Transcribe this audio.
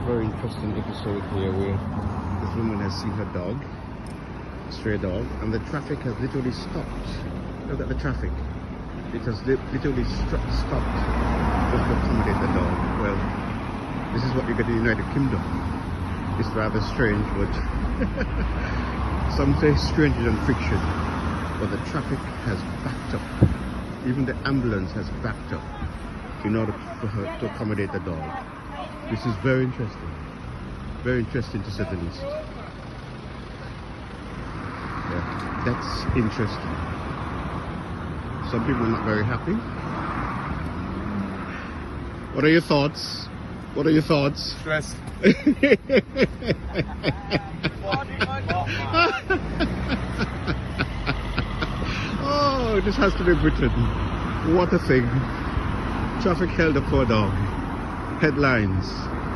very interesting episode here where this woman has seen her dog, stray dog, and the traffic has literally stopped. Look at the traffic. It has literally stopped just to accommodate the dog. Well, this is what you get in the United Kingdom. It's rather strange, but some say stranger than fiction. But the traffic has backed up. Even the ambulance has backed up in order for her to accommodate the dog. This is very interesting. Very interesting to say the least. Yeah, that's interesting. Some people are not very happy. What are your thoughts? What are your thoughts? Stressed. Oh, this has to be Britain. What a thing. Traffic held up for a dog. Headlines.